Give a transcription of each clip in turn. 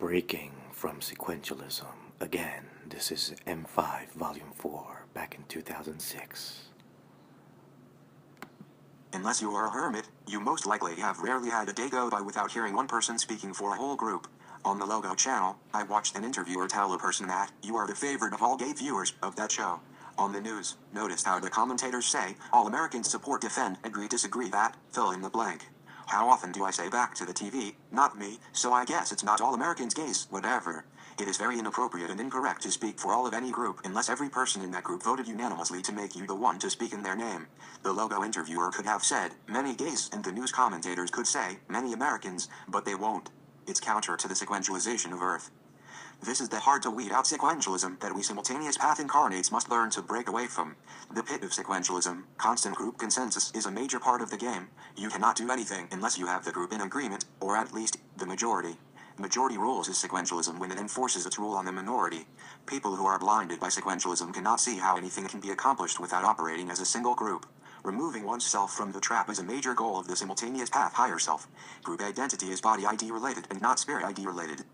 Breaking from Sequentialism. Again, this is M5 Volume 4, back in 2006. Unless you are a hermit, you most likely have rarely had a day go by without hearing one person speaking for a whole group. On the Logo channel, I watched an interviewer tell a person that you are the favorite of all gay viewers of that show. On the news, noticed how the commentators say, all Americans support, defend, agree, disagree, that, fill in the blank. How often do I say back to the TV, not me, so I guess it's not all Americans gays, whatever. It is very inappropriate and incorrect to speak for all of any group unless every person in that group voted unanimously to make you the one to speak in their name. The Logo interviewer could have said, many gays, and the news commentators could say, many Americans, but they won't. It's counter to the sequentialization of Earth. This is the hard-to-weed-out sequentialism that we simultaneous path incarnates must learn to break away from. The pit of sequentialism, constant group consensus, is a major part of the game. You cannot do anything unless you have the group in agreement, or at least, the majority. Majority rules is sequentialism when it enforces its rule on the minority. People who are blinded by sequentialism cannot see how anything can be accomplished without operating as a single group. Removing oneself from the trap is a major goal of the simultaneous path higher self. Group identity is body ID related and not spirit ID related.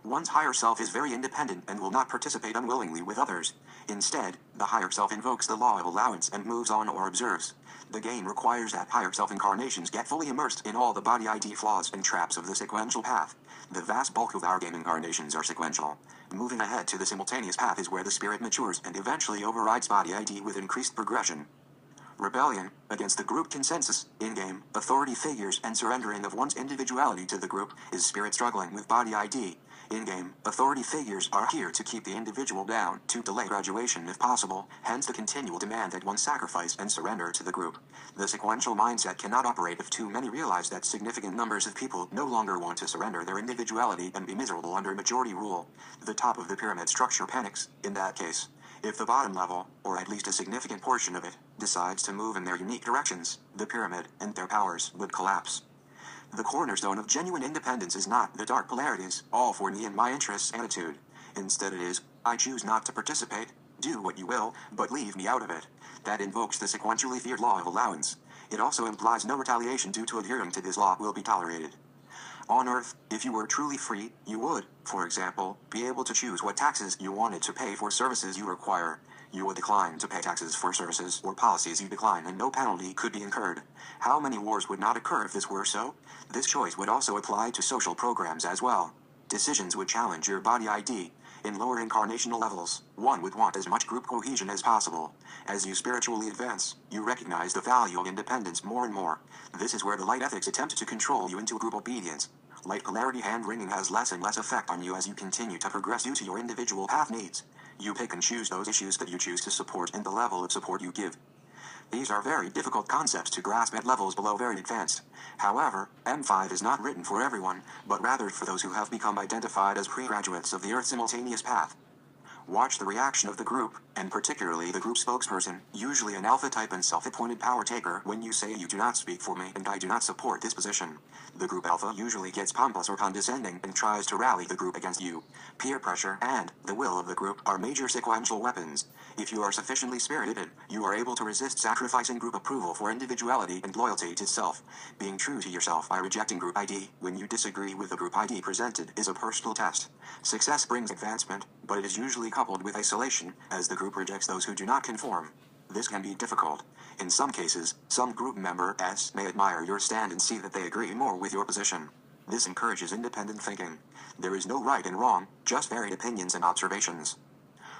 One's higher self is very independent and will not participate unwillingly with others. Instead, the higher self invokes the law of allowance and moves on or observes. The game requires that higher self incarnations get fully immersed in all the body ID flaws and traps of the sequential path. The vast bulk of our game incarnations are sequential. Moving ahead to the simultaneous path is where the spirit matures and eventually overrides body ID with increased progression. Rebellion, against the group consensus, in-game, authority figures and surrendering of one's individuality to the group, is spirit struggling with body ID. In-game, authority figures are here to keep the individual down, to delay graduation if possible, hence the continual demand that one sacrifice and surrender to the group. The sequential mindset cannot operate if too many realize that significant numbers of people no longer want to surrender their individuality and be miserable under majority rule. The top of the pyramid structure panics, in that case. If the bottom level, or at least a significant portion of it, decides to move in their unique directions, the pyramid and their powers would collapse. The cornerstone of genuine independence is not the dark polarities, all for me and my interests attitude. Instead it is, I choose not to participate, do what you will, but leave me out of it. That invokes the sequentially feared law of allowance. It also implies no retaliation due to adhering to this law will be tolerated. On Earth, if you were truly free, you would, for example, be able to choose what taxes you wanted to pay for services you require. You would decline to pay taxes for services or policies you decline and no penalty could be incurred. How many wars would not occur if this were so? This choice would also apply to social programs as well. Decisions would challenge your body ID. In lower incarnational levels, one would want as much group cohesion as possible. As you spiritually advance, you recognize the value of independence more and more. This is where the light ethics attempt to control you into group obedience. Light polarity hand-wringing has less and less effect on you as you continue to progress due to your individual path needs. You pick and choose those issues that you choose to support and the level of support you give. These are very difficult concepts to grasp at levels below very advanced. However, M5 is not written for everyone, but rather for those who have become identified as pre-graduates of the Earth simultaneous path. Watch the reaction of the group, and particularly the group spokesperson, usually an alpha type and self-appointed power taker, when you say you do not speak for me and I do not support this position. The group alpha usually gets pompous or condescending and tries to rally the group against you. Peer pressure and the will of the group are major sequential weapons. If you are sufficiently spirited, you are able to resist sacrificing group approval for individuality and loyalty to self. Being true to yourself by rejecting group ID when you disagree with the group ID presented is a personal test. Success brings advancement, but it is usually coupled with isolation, as the group rejects those who do not conform. This can be difficult. In some cases, some group members may admire your stand and see that they agree more with your position. This encourages independent thinking. There is no right and wrong, just varied opinions and observations.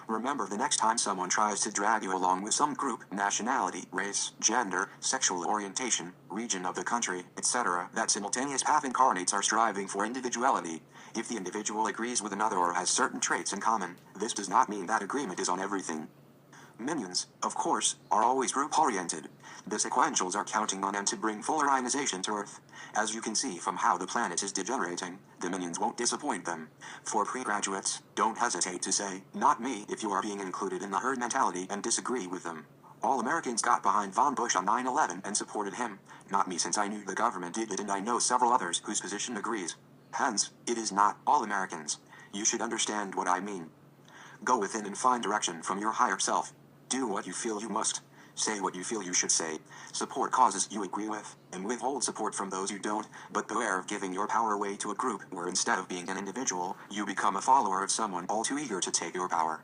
Remember, the next time someone tries to drag you along with some group, nationality, race, gender, sexual orientation, region of the country, etc., that simultaneous path incarnates are striving for individuality. If the individual agrees with another or has certain traits in common, this does not mean that agreement is on everything. Minions, of course, are always group-oriented. The sequentials are counting on them to bring fuller ionization to Earth. As you can see from how the planet is degenerating, the minions won't disappoint them. For pre-graduates, don't hesitate to say, not me, if you are being included in the herd mentality and disagree with them. All Americans got behind Von Bush on 9/11 and supported him. Not me, since I knew the government did it and I know several others whose position agrees. Hence, it is not all Americans. You should understand what I mean. Go within and find direction from your higher self. Do what you feel you must. Say what you feel you should say. Support causes you agree with, and withhold support from those you don't, but beware of giving your power away to a group where instead of being an individual, you become a follower of someone all too eager to take your power.